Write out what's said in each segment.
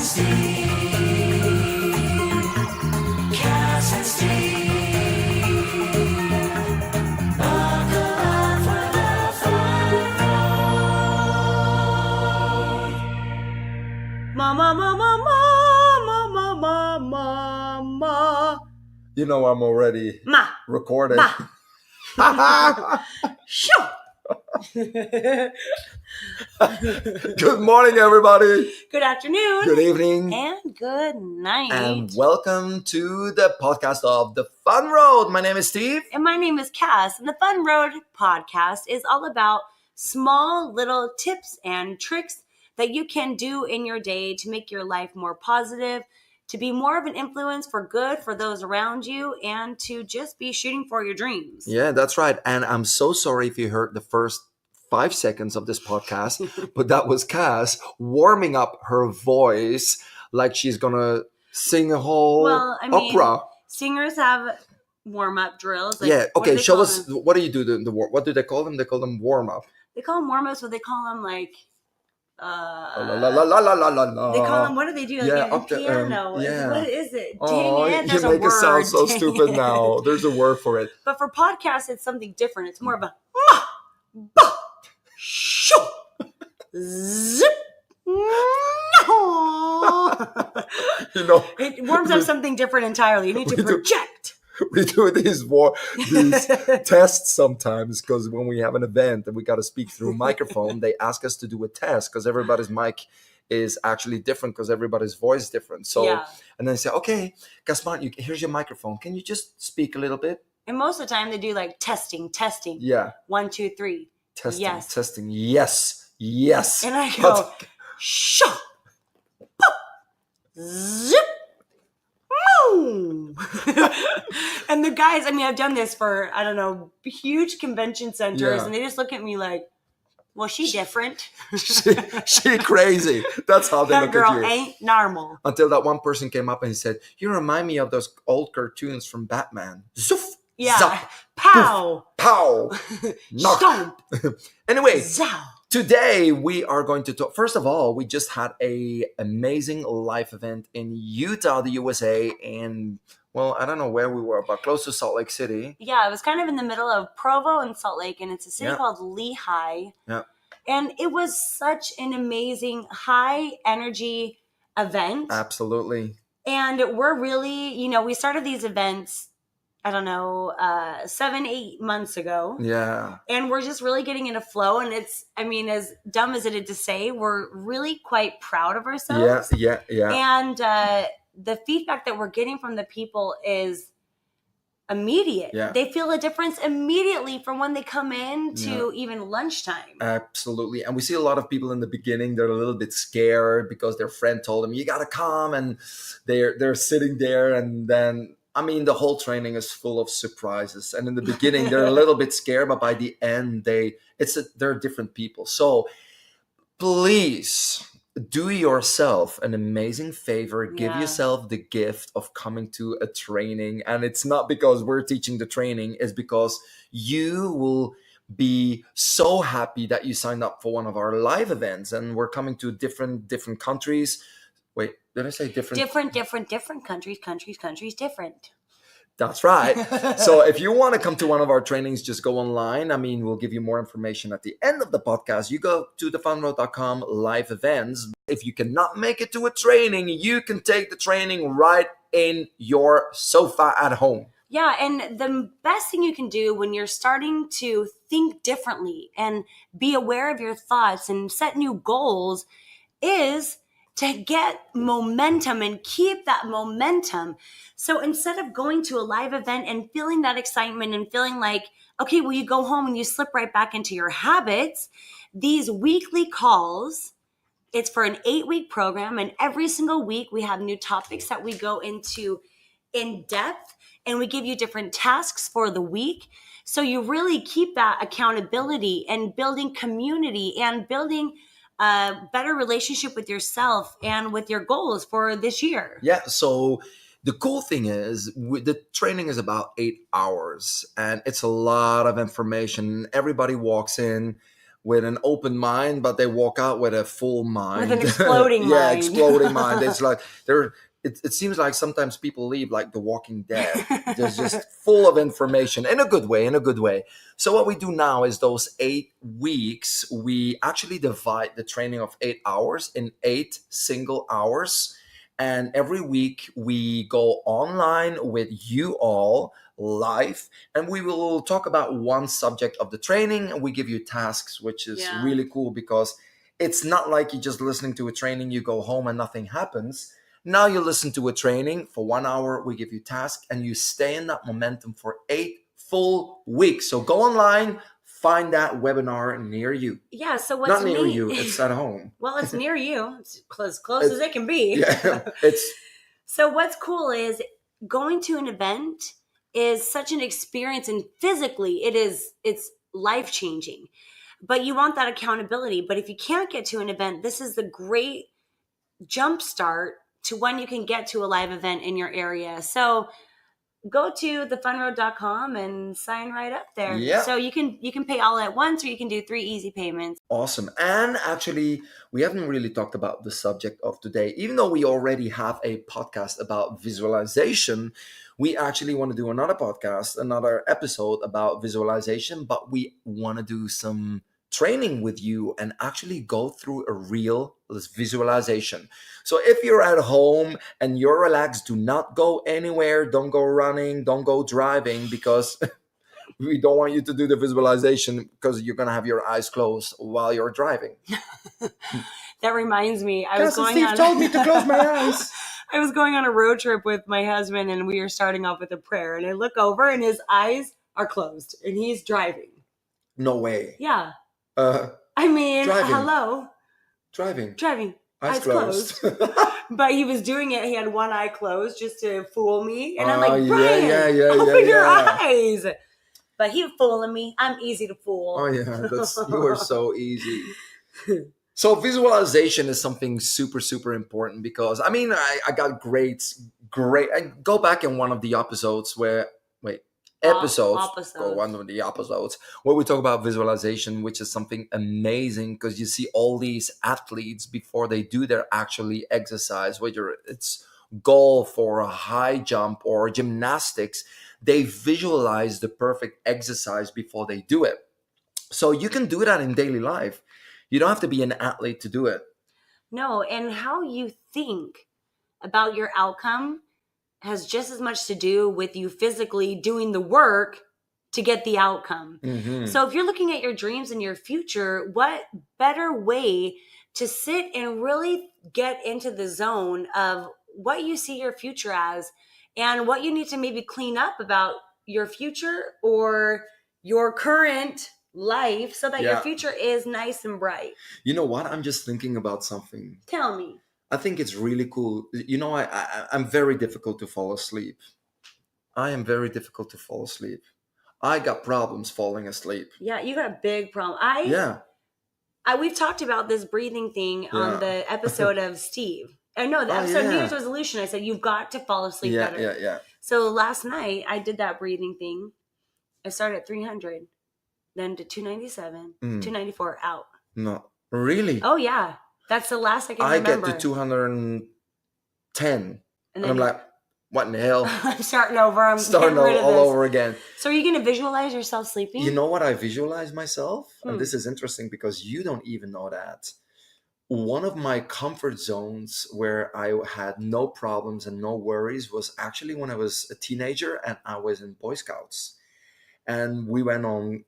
Cass and Steve. Buckle up for the fun road. Mama, mama. You know I'm already Ma. recorded. Ma. Shoo. Good morning, everybody. Good afternoon. Good evening. And good night. And welcome to the podcast of The Fun Road. My name is Steve. And my name is Cass. And the Fun Road podcast is all about small little tips and tricks that you can do in your day to make your life more positive, to be more of an influence for good for those around you, and to just be shooting for your dreams. Yeah, that's right. And I'm so sorry if you heard the first 5 seconds of this podcast, but that was Cass warming up her voice like she's going to sing a whole opera. Singers have warm-up drills. Like, yeah, what do okay, they show call us, them? what do you do? What do they call them? They call them warm-up. They call them warm-ups, but they call them like... La, la, la, la, la, la, la. They call them, what do they do? Like Yeah, a up the, piano. yeah. What is it? Oh, Dang it. There's you a make it sound word. so Dang stupid it. now. There's a word for it. But for podcasts, it's something different. It's more of a ma, ba, shoo, zip, no. You know, It warms up something different entirely. You need to We do. project. we do these tests sometimes because when we have an event and we got to speak through a microphone, they ask us to do a test because everybody's mic is actually different because everybody's voice is different. So, Yeah. and then they say, okay, Gaspar, here's your microphone. Can you just speak a little bit? And most of the time, they do like testing. Yeah. 1, 2, 3. Testing, Yes. testing. Yes. And I go, shoo, pop, zip, moo. And the guys, I mean, I've done this for, I don't know, huge convention centers, Yeah. and they just look at me like, well, she different. she crazy. That's how they That look girl at you. ain't normal. Until that one person came up and he said, you remind me of those old cartoons from Batman. Zoof, Yeah. zap, Pow. pow, knock. Stomp. Anyway, Zow. today we are going to talk. First of all, we just had a amazing live event in Utah, the USA, and well, I don't know where we were, but close to Salt Lake City. Yeah, it was kind of in the middle of Provo and Salt Lake, and it's a city Yeah. called Lehigh. Yeah. And it was such an amazing high energy event. Absolutely. And we're really, we started these events, I don't know, 7-8 months ago. Yeah. And we're just really getting in a flow. And it's, I mean, as dumb as it is to say, we're really quite proud of ourselves. Yeah. And the feedback that we're getting from the people is immediate. Yeah. They feel a difference immediately from when they come in to even lunchtime. Absolutely. And we see a lot of people in the beginning, they're a little bit scared because their friend told them, you got to come. And they're sitting there. And then, I mean, the whole training is full of surprises. And in the beginning, they're a little bit scared. But by the end, they're different people. So please do yourself an amazing favor. Give Yeah. yourself the gift of coming to a training. And it's not because we're teaching the training. It's because you will be so happy that you signed up for one of our live events. And we're coming to different countries. Wait, did I say different? Different countries different. That's right. So if you want to come to one of our trainings, just go online. I mean, we'll give you more information at the end of the podcast. You go to thefunroad.com live events. If you cannot make it to a training, you can take the training right in your sofa at home. Yeah, and the best thing you can do when you're starting to think differently and be aware of your thoughts and set new goals is to get momentum and keep that momentum. So instead of going to a live event and feeling that excitement and feeling like, okay, well, you go home and you slip right back into your habits, these weekly calls, it's for an 8-week program. And every single week we have new topics that we go into in depth, and we give you different tasks for the week. So you really keep that accountability and building community and building a better relationship with yourself and with your goals for this year. Yeah, so the cool thing is the training is about 8 hours and it's a lot of information. Everybody walks in with an open mind, but they walk out with a full mind. With an exploding Yeah, mind. exploding mind. It's like they're. It seems like sometimes people leave like The Walking Dead. They're just full of information in a good way, in a good way. So what we do now is those 8 weeks, we actually divide the training of 8 hours in 8 single hours. And every week we go online with you all live, and we will talk about one subject of the training, and we give you tasks, which is Yeah. really cool because it's not like you're just listening to a training, you go home and nothing happens. Now you listen to a training for 1 hour, we give you tasks, and you stay in that momentum for 8 full weeks. So go online, find that webinar near you. Yeah. So what's Not near neat- you, it's at home. well, it's near you. It's as close as it can be. Yeah, it's So what's cool is going to an event is such an experience, and physically it's life changing. But you want that accountability. But if you can't get to an event, this is the great jump start to when you can get to a live event in your area. So go to thefunroad.com and sign right up there. Yeah. So you can pay all at once, or you can do 3 easy payments. awesome. And actually, we haven't really talked about the subject of today. Even though we already have a podcast about visualization, we actually want to do another podcast, another episode about visualization, but we want to do some training with you and actually go through a real visualization. So if you're at home and you're relaxed, do not go anywhere. Don't go running. Don't go driving, because we don't want you to do the visualization because you're going to have your eyes closed while you're driving. That reminds me, I was going Steve on told me to close my eyes. I was going on a road trip with my husband, and we were starting off with a prayer, and I look over and his eyes are closed and he's driving. No way. Yeah. Uh, I mean, Driving. hello. driving. Driving. Eyes Eyes closed. But he was doing it. He had one eye closed just to fool me. And I'm Oh, like, yeah, Brian, yeah, open your yeah. eyes. But he was fooling me. I'm easy to fool. Oh yeah, you are so easy. So visualization is something super, super important because I got great. I go back in one of the episodes where episodes. Go one of the episodes where we talk about visualization, which is something amazing because you see all these athletes before they do their actually exercise, whether it's golf or a high jump or gymnastics, they visualize the perfect exercise before they do it. So you can do that in daily life. You don't have to be an athlete to do it. No, and how you think about your outcome has just as much to do with you physically doing the work to get the outcome. Mhm. So if you're looking at your dreams and your future, what better way to sit and really get into the zone of what you see your future as and what you need to maybe clean up about your future or your current life so that your Yeah. future is nice and bright. You know what? I'm just thinking about something. Tell me. I think it's really cool. You know, I'm very difficult to fall asleep. I am very difficult to fall asleep. I got problems falling asleep. Yeah, you got a big problem. Yeah. We've talked about this breathing thing on Yeah. the episode of Steve. No, the Oh, episode of New yeah. Year's resolution. I said you've got to fall asleep Yeah, better. yeah. So last night I did that breathing thing. I started at 300, then to 297, Mm. 294 out. No, really? Oh yeah, that's the last I can I remember. get to 210. and And then I'm like, what in the hell? I'm starting over. I'm Starting getting rid of all this. over again. So are you going to visualize yourself sleeping? You know what I visualize myself? Hmm. And this is interesting because you don't even know that. One of my comfort zones where I had no problems and no worries was actually when I was a teenager and I was in Boy Scouts. And we went on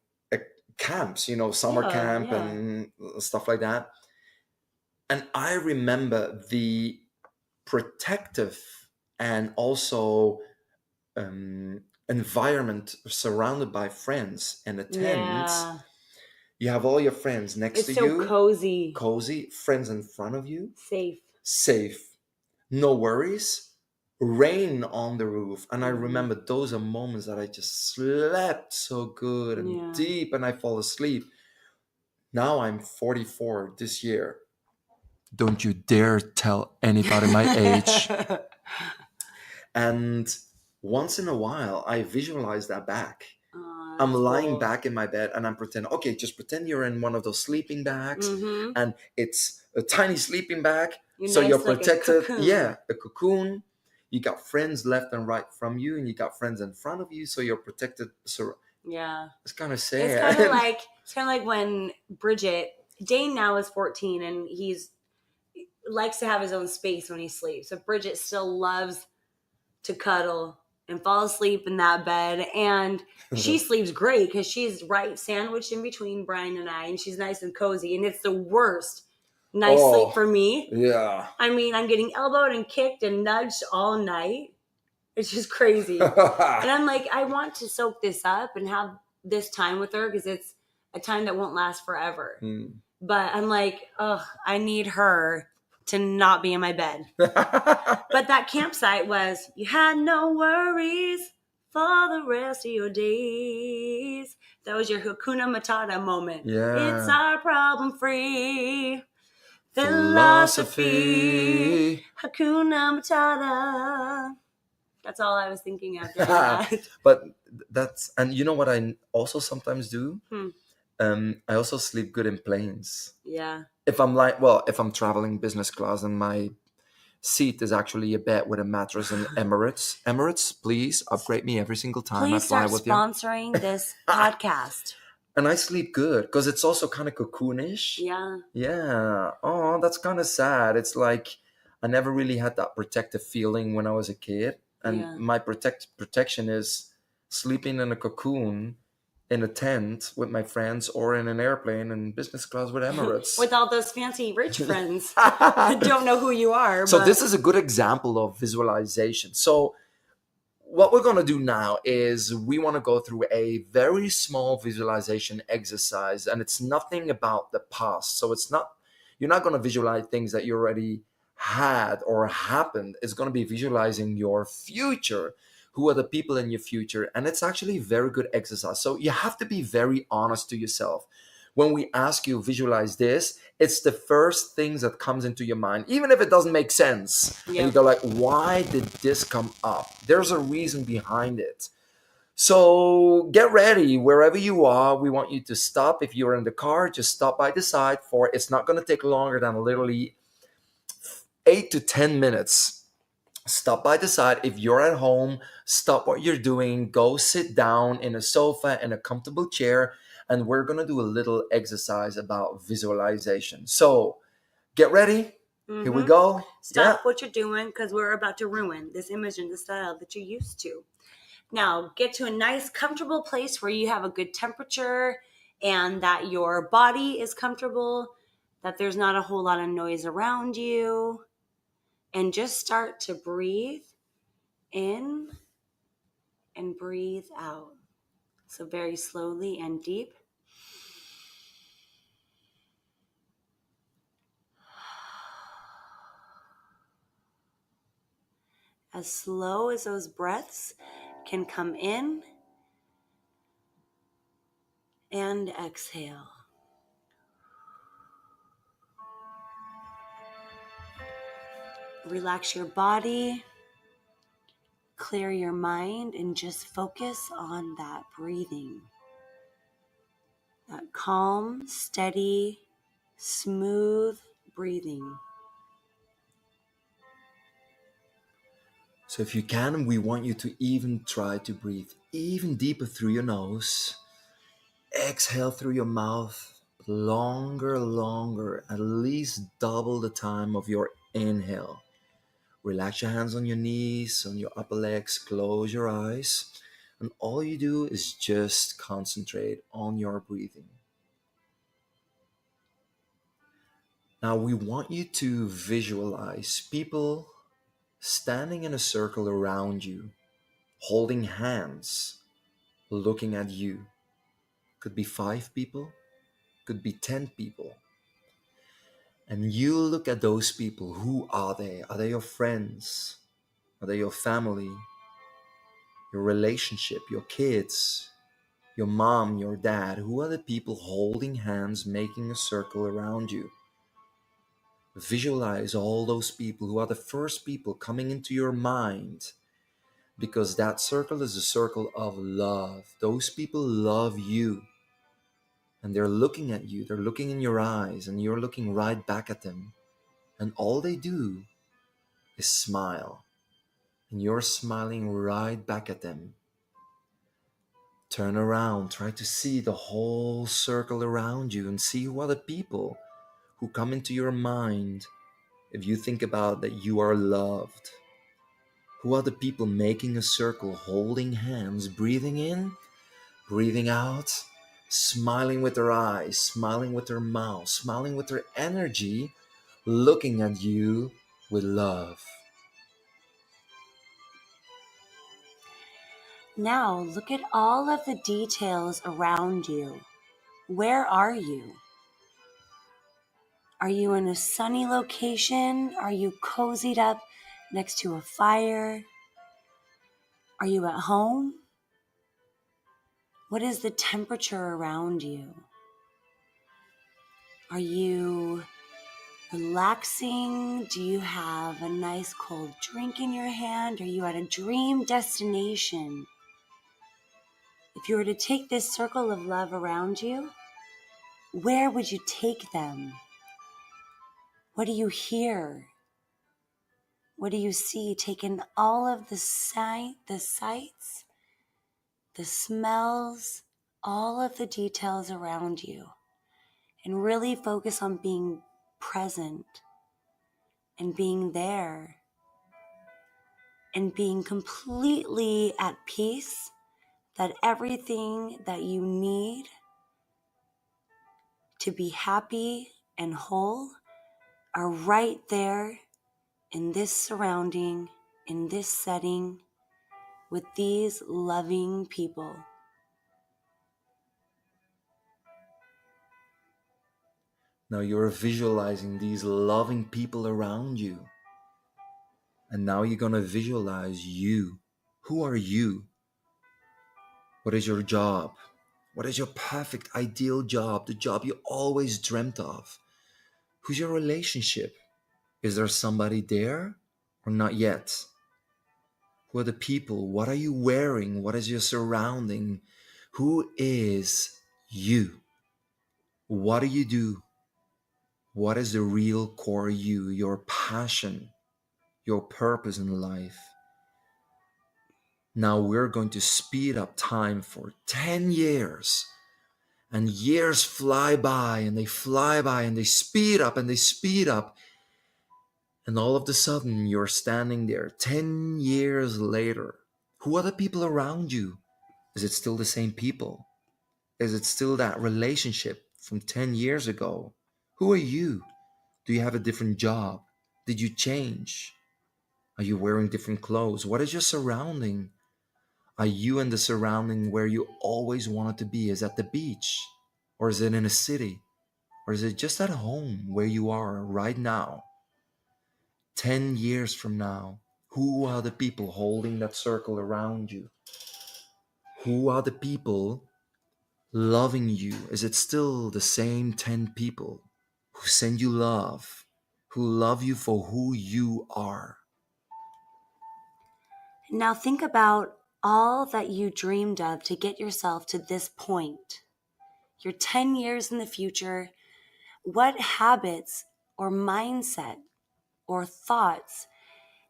camps, summer Yeah, camp yeah. and stuff like that. And I remember the protective and also environment surrounded by friends and a tent. Yeah, You have all your friends next it's to so you, cozy, cozy, friends in front of you, safe. safe, no worries, rain on the roof. And I Mhm. remember those are moments that I just slept so good and Yeah. deep and I fall asleep. Now I'm 44 this year. Don't you dare tell anybody my age. And once in a while, I visualize that back. I'm that's lying cool. back in my bed and I'm pretending, okay, just pretend you're in one of those sleeping bags Mm-hmm. and it's a tiny sleeping bag. You're So nice you're like a protected. cocoon. Yeah, a cocoon. You got friends left and right from you, and you got friends in front of you, so you're protected. So Yeah. it's kind of It's sad. kind of like when Dane now is 14 and he's likes to have his own space when he sleeps. So Bridget still loves to cuddle and fall asleep in that bed. And she sleeps great because she's right sandwiched in between Brian and I, and she's nice and cozy. And it's the worst nice sleep Oh, for me. yeah. I mean, I'm getting elbowed and kicked and nudged all night. It's just crazy. And I'm like, I want to soak this up and have this time with her because it's a time that won't last forever. Hmm. But I'm like, oh, I need her to not be in my bed. But that campsite was, you had no worries for the rest of your days. That was your Hakuna Matata moment. Yeah. It's our problem free philosophy. Philosophy. Hakuna Matata. That's all I was thinking of during that. But that's, and you know what I also sometimes do? Hmm. I also sleep good in planes. Yeah. If I'm traveling business class and my seat is actually a bed with a mattress in Emirates, please upgrade me every single time Please I fly start with you. sponsoring this podcast. And I sleep good because it's also kind of cocoonish. Yeah. Yeah. Oh, that's kind of sad. It's like I never really had that protective feeling when I was a kid. And Yeah. my protection is sleeping in a cocoon in a tent with my friends or in an airplane in business class with Emirates. With all those fancy rich friends that don't know who you are. So but this is a good example of visualization. So what we're going to do now is we want to go through a very small visualization exercise, and it's nothing about the past. So you're not going to visualize things that you already had or happened. It's going to be visualizing your future. Who are the people in your future? And it's actually a very good exercise. So you have to be very honest to yourself. When we ask you visualize this, it's the first things that comes into your mind, even if it doesn't make sense. Yeah. And you go like, why did this come up? There's a reason behind it. So get ready wherever you are. We want you to stop. If you're in the car, just stop by the side for it's not going to take longer than literally 8 to 10 minutes. Stop by the side. If you're at home, stop what you're doing. Go sit down in a sofa in a comfortable chair. And we're going to do a little exercise about visualization. So get ready. Here we Mhm. go. Stop what you're doing because we're about to ruin this image and the style that you're used to. Now, get to a nice, comfortable place where you have a good temperature and that your body is comfortable, that there's not a whole lot of noise around you. And just start to breathe in and breathe out. So, very slowly and deep. As slow as those breaths can come in and exhale. Relax your body, clear your mind, and just focus on that breathing. That calm, steady, smooth breathing. So if you can, we want you to even try to breathe even deeper through your nose. Exhale through your mouth longer, at least double the time of your inhale. Relax your hands on your knees, on your upper legs, close your eyes, and all you do is just concentrate on your breathing. Now we want you to visualize people standing in a circle around you, holding hands, looking at you. Could be 5 people, could be 10 people. And you look at those people. Who are they? Are they your friends? Are they your family? Your relationship, your kids, your mom, your dad? Who are the people holding hands, making a circle around you? Visualize all those people. Who are the first people coming into your mind? because that circle is a circle of love. Those people love you, and they're looking at you, they're looking in your eyes, and you're looking right back at them. And all they do is smile, and you're smiling right back at them. Turn around, try to see the whole circle around you and see who are the people who come into your mind if you think about that you are loved. Who are the people making a circle, holding hands, breathing in, breathing out, smiling with their eyes, smiling with their mouth, smiling with their energy, looking at you with love. Now look at all of the details around you. Where are you? Are you in a sunny location? Are you cozied up next to a fire? Are you at home? What is the temperature around you? Are you relaxing? Do you have a nice cold drink in your hand? Are you at a dream destination? If you were to take this circle of love around you, where would you take them? What do you hear? What do you see? Take in all of the sights, the smells, all of the details around you, and really focus on being present and being there and being completely at peace that everything that you need to be happy and whole are right there in this surrounding, in this setting, with these loving people. Now you're visualizing these loving people around you. And now you're going to visualize you. Who are you? What is your job? What is your perfect ideal job? The job you always dreamt of? Who's your relationship? Is there somebody there or not yet? Who are the people? What are you wearing? What is your surrounding? Who is you? What do you do? What is the real core you, your passion, your purpose in life? Now we're going to speed up time for 10 years. And years fly by and they fly by and they speed up and they speed up. And all of a sudden you're standing there 10 years later. Who are the people around you? Is it still the same people? Is it still that relationship from 10 years ago? Who are you? Do you have a different job? Did you change? Are you wearing different clothes? What is your surrounding? Are you in the surrounding where you always wanted to be? Is that the beach? Or is it in a city? Or is it just at home where you are right now? 10 years from now, who are the people holding that circle around you? Who are the people loving you? Is it still the same 10 people who send you love, who love you for who you are? Now think about all that you dreamed of to get yourself to this point. You're 10 years in the future. What habits or mindset or thoughts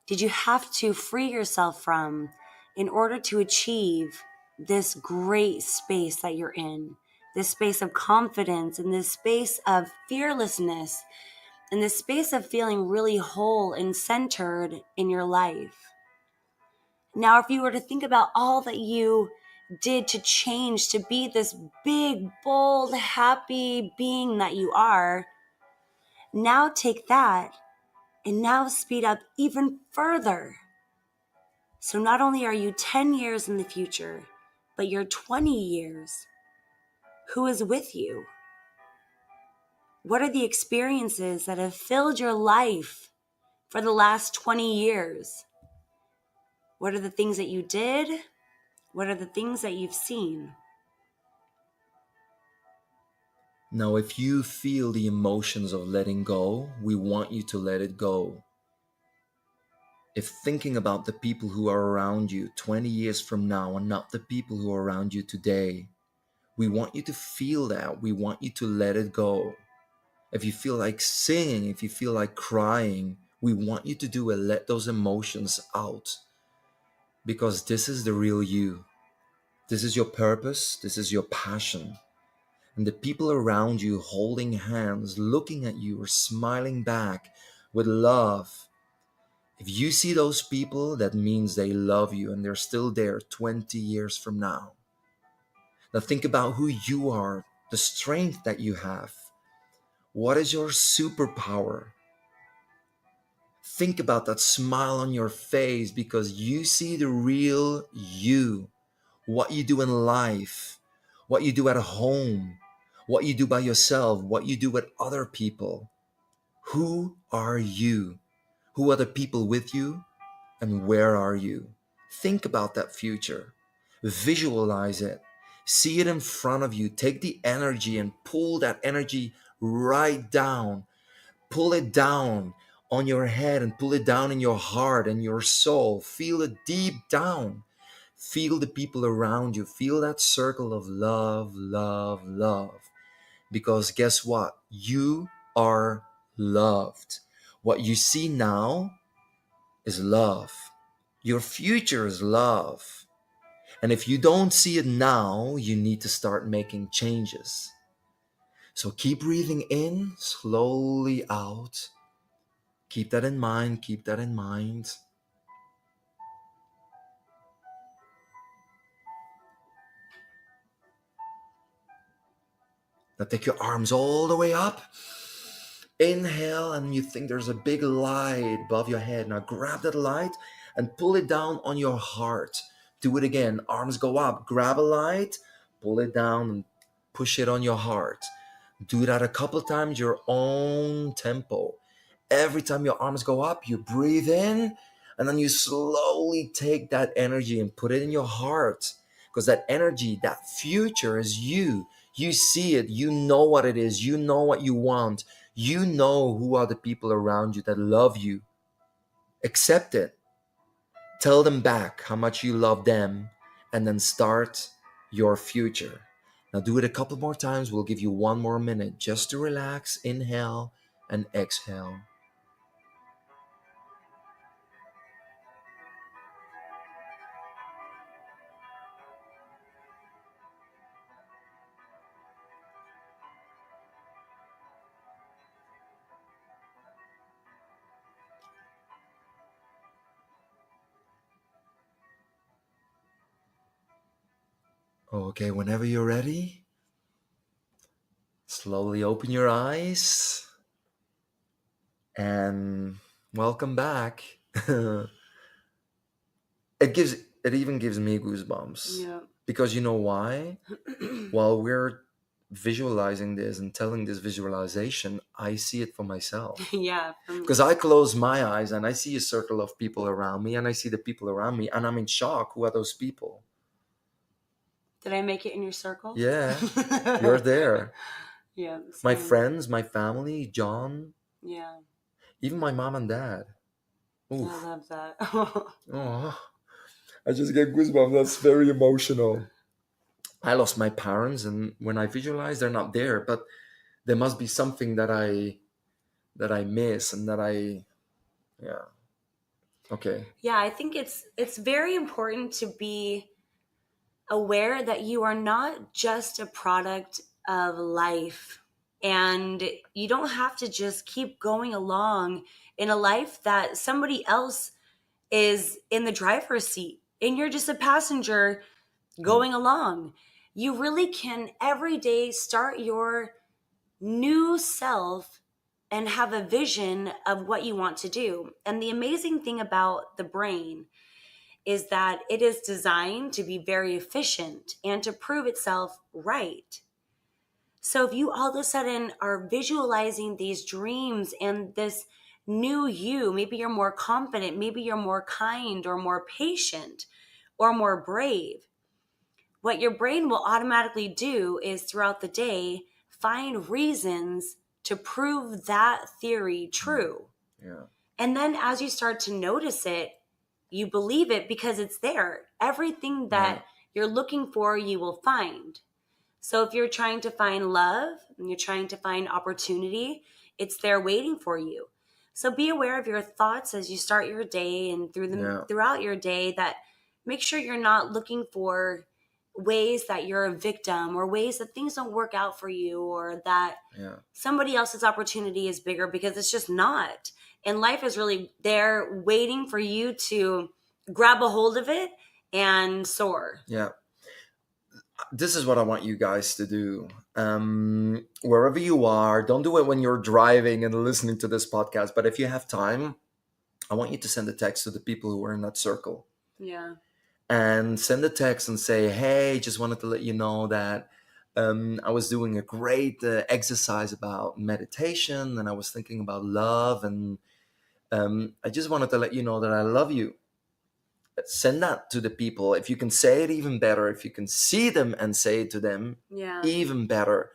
did you have to free yourself from in order to achieve this great space that you're in, this space of confidence and this space of fearlessness and this space of feeling really whole and centered in your life? Now, if you were to think about all that you did to change to be this big, bold, happy being that you are, now take that and now speed up even further. So not only are you 10 years in the future, but you're 20 years. Who is with you? What are the experiences that have filled your life for the last 20 years? What are the things that you did? What are the things that you've seen? Now, if you feel the emotions of letting go, we want you to let it go. if thinking about the people who are around you 20 years from now and not the people who are around you today, we want you to feel that. We want you to let it go. If you feel like singing, if you feel like crying, we want you to do it. Let those emotions out, because this is the real you. This is your purpose. This is your passion. And the people around you holding hands, looking at you or smiling back with love. If you see those people, that means they love you and they're still there 20 years from now. Now think about who you are, the strength that you have. What is your superpower? Think about that smile on your face, because you see the real you. What you do in life, what you do at home, what you do by yourself, what you do with other people. Who are you? Who are the people with you? And where are you? Think about that future. Visualize it. See it in front of you. Take the energy and pull that energy right down. Pull it down on your head and pull it down in your heart and your soul. Feel it deep down. Feel the people around you. Feel that circle of love, love, love. Because guess what? You are loved. What you see now is love. Your future is love. And if you don't see it now, you need to start making changes. So keep breathing in, slowly out. Keep that in mind. Keep that in mind. Now take your arms all the way up. Inhale, and you think there's a big light above your head. Now grab that light and pull it down on your heart. Do it again. Arms go up. Grab a light, pull it down, and push it on your heart. Do that a couple times, your own tempo. Every time your arms go up, you breathe in, and then you slowly take that energy and put it in your heart. Because that energy, that future is you. You see it. You know what it is. You know what you want. You know who are the people around you that love you. Accept it. Tell them back how much you love them, and then start your future. Now do it a couple more times. We'll give you 1 more minute just to relax. Inhale and exhale. Okay, whenever you're ready, slowly open your eyes and welcome back. it even gives me goosebumps. Yeah. Because you know why? While we're visualizing this and telling this visualization, I see it for myself. Yeah. Because I close my eyes and I see a circle of people around me, and I see the people around me, and I'm in shock. Who are those people? Did I make it in your circle? Yeah, you're there. Yeah. My same. friends, my family, John, Yeah. even my mom and dad. Oof. I love that. Oh, I just get goosebumps. That's very emotional. I lost my parents, and when I visualize, they're not there, but there must be something that I miss, and that yeah. Okay. Yeah, I think it's very important to be aware that you are not just a product of life, and you don't have to just keep going along in a life that somebody else is in the driver's seat and you're just a passenger going along. You really can every day start your new self and have a vision of what you want to do. And the amazing thing about the brain is that it is designed to be very efficient and to prove itself right. So if you all of a sudden are visualizing these dreams and this new you, maybe you're more confident, maybe you're more kind or more patient or more brave, what your brain will automatically do is throughout the day find reasons to prove that theory true. Yeah. And then as you start to notice it, you believe it because it's there. Everything that you're looking for, you will find. So if you're trying to find love and you're trying to find opportunity, it's there waiting for you. So be aware of your thoughts as you start your day and throughout your day, that make sure you're not looking for ways that you're a victim or ways that things don't work out for you or that somebody else's opportunity is bigger, because it's just not. And life is really there waiting for you to grab a hold of it and soar. Yeah. This is what I want you guys to do. Wherever you are, don't do it when you're driving and listening to this podcast. But if you have time, I want you to send a text to the people who are in that circle. Yeah. And send a text and say, hey, just wanted to let you know that I was doing a great exercise about meditation, and I was thinking about love, and I just wanted to let you know that I love you. Send that to the people. If you can say it, even better. If you can see them and say it to them, even better.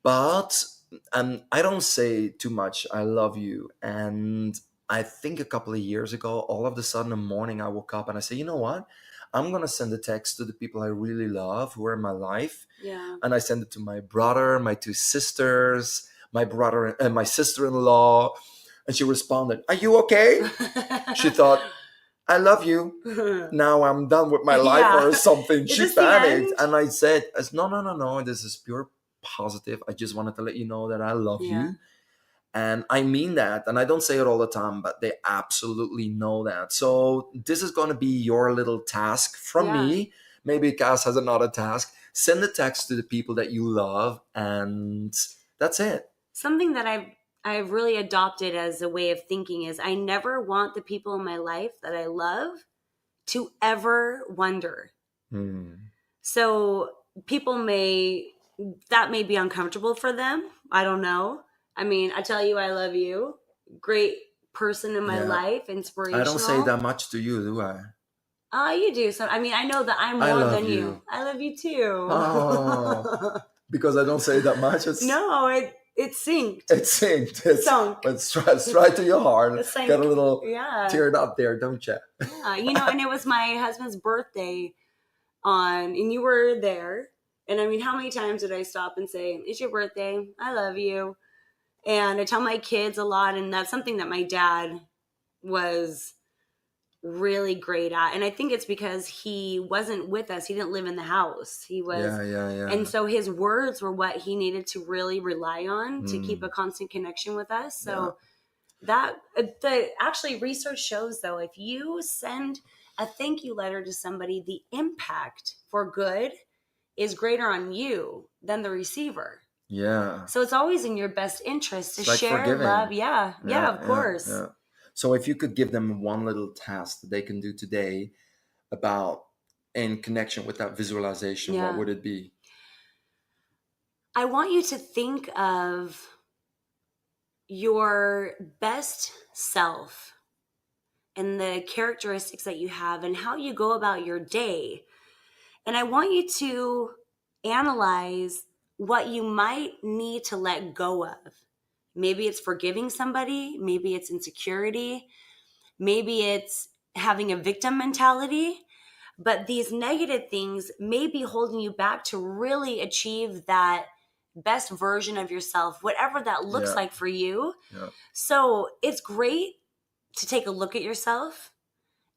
But I don't say too much, I love you. And I think a couple of years ago, all of a sudden, in the morning, I woke up and I said, you know what? I'm going to send a text to the people I really love who are in my life. Yeah. And I send it to my brother, my two sisters, my brother and my sister-in-law. And she responded, are you okay? She thought, I love you. Now I'm done with my life or something. She panicked. And I said, no. This is pure positive. I just wanted to let you know that I love you. And I mean that. And I don't say it all the time, but they absolutely know that. So this is going to be your little task from me. Maybe Cass has another task. Send a text to the people that you love. And that's it. Something that I've really adopted as a way of thinking is I never want the people in my life that I love to ever wonder. So people that may be uncomfortable for them. I don't know. I mean, I tell you I love you. Great person in my life, inspirational. I don't say that much to you, do I? You do. So I mean, I know that I'm more than you. I love you too. Oh, because I don't say that much. No, it's synced. It's synced. It's sunk. It's straight to your heart. It's Get a little teared up there, don't you? Yeah, and it was my husband's birthday and you were there. And I mean, how many times did I stop and say, it's your birthday, I love you. And I tell my kids a lot, and that's something that my dad was really great at. And I think it's because he wasn't with us. He didn't live in the house. He was. Yeah. And so his words were what he needed to really rely on to keep a constant connection with us. So actually research shows, though, if you send a thank you letter to somebody, the impact for good is greater on you than the receiver. Yeah. So it's always in your best interest to share forgiving. Love. Yeah, of course. Yeah. So if you could give them one little task that they can do today about in connection with that visualization, what would it be? I want you to think of your best self and the characteristics that you have and how you go about your day. And I want you to analyze what you might need to let go of. Maybe it's forgiving somebody. Maybe it's insecurity. Maybe it's having a victim mentality. But these negative things may be holding you back to really achieve that best version of yourself, whatever that looks like for you. Yeah. So it's great to take a look at yourself,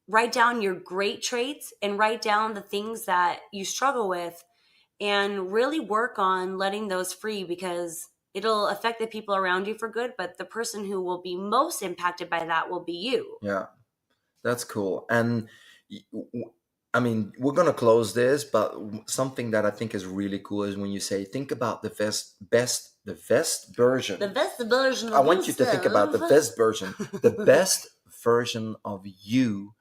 write down your great traits, and write down the things that you struggle with, and really work on letting those free, because it'll affect the people around you for good, but the person who will be most impacted by that will be you. Yeah, that's cool. And I mean, we're going to close this, but something that I think is really cool is when you say, think about the best version. The best version of I want you to think about the best version, the best version of you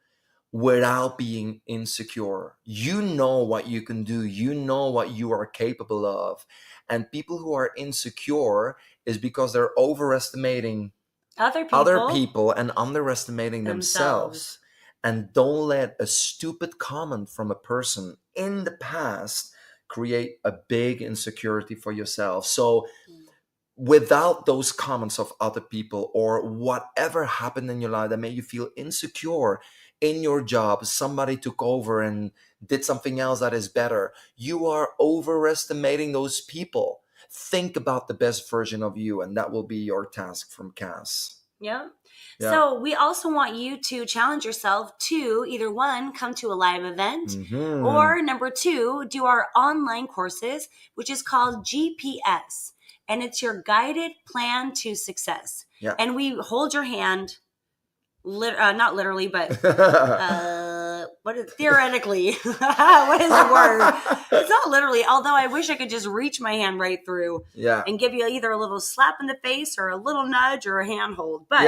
without being insecure. You know what you can do. You know what you are capable of. And people who are insecure is because they're overestimating other people and underestimating themselves. And don't let a stupid comment from a person in the past create a big insecurity for yourself. So without those comments of other people or whatever happened in your life that made you feel insecure in your job, somebody took over and did something else that is better, you are overestimating those people. Think about the best version of you, and that will be your task from Cass. Yeah. Yeah. So we also want you to challenge yourself to either one, come to a live event, Mhm. or number two, do our online courses, which is called GPS. And it's your guided plan to success. Yeah. And we hold your hand, not literally, but what is theoretically? What is the word? It's not literally, although I wish I could just reach my hand right through Yeah. and give you either a little slap in the face or a little nudge or a handhold. But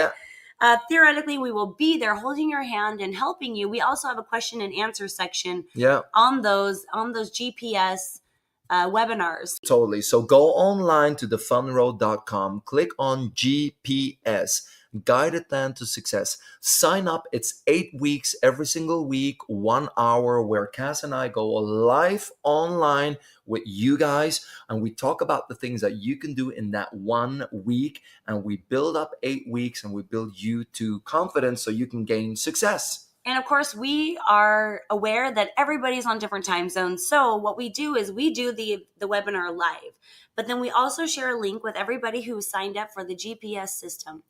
Yeah. theoretically, we will be there holding your hand and helping you. We also have a question and answer section Yeah. on those GPS webinars. Totally. So go online to thefunroad.com, click on GPS, Guided Plan to Success. Sign up. It's 8 weeks, every single week, 1 hour, where Cass and I go live online with you guys, and we talk about the things that you can do in that 1 week, and we build up 8 weeks, and we build you to confidence so you can gain success. And of course, we are aware that everybody's on different time zones. So what we do is we do the webinar live, but then we also share a link with everybody who signed up for the GPS system.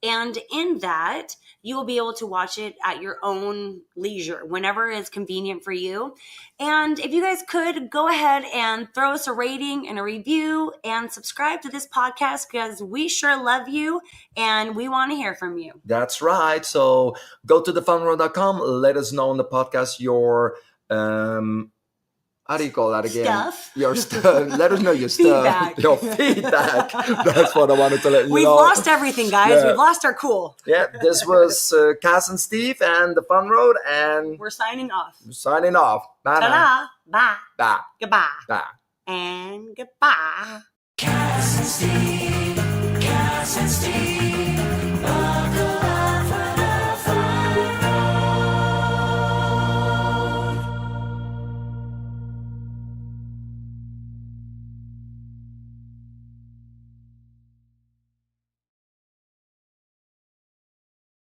And in that, you will be able to watch it at your own leisure, whenever is convenient for you. And if you guys could go ahead and throw us a rating and a review and subscribe to this podcast, because we sure love you and we want to hear from you. That's right. So go to thefunroad.com. Let us know on the podcast your how do you call that again? Stuff. Your stuff. Let us know your stuff. Feedback. Your feedback. That's what I wanted to let you We've know. lost everything, guys. Yeah. We've lost our cool. Yeah, this was Cass and Steve and the Fun Road, and We're signing off. signing off. Bye. Ta-da. Bye. Bye. Goodbye. Bye. And goodbye. Cass and Steve, Cass and Steve.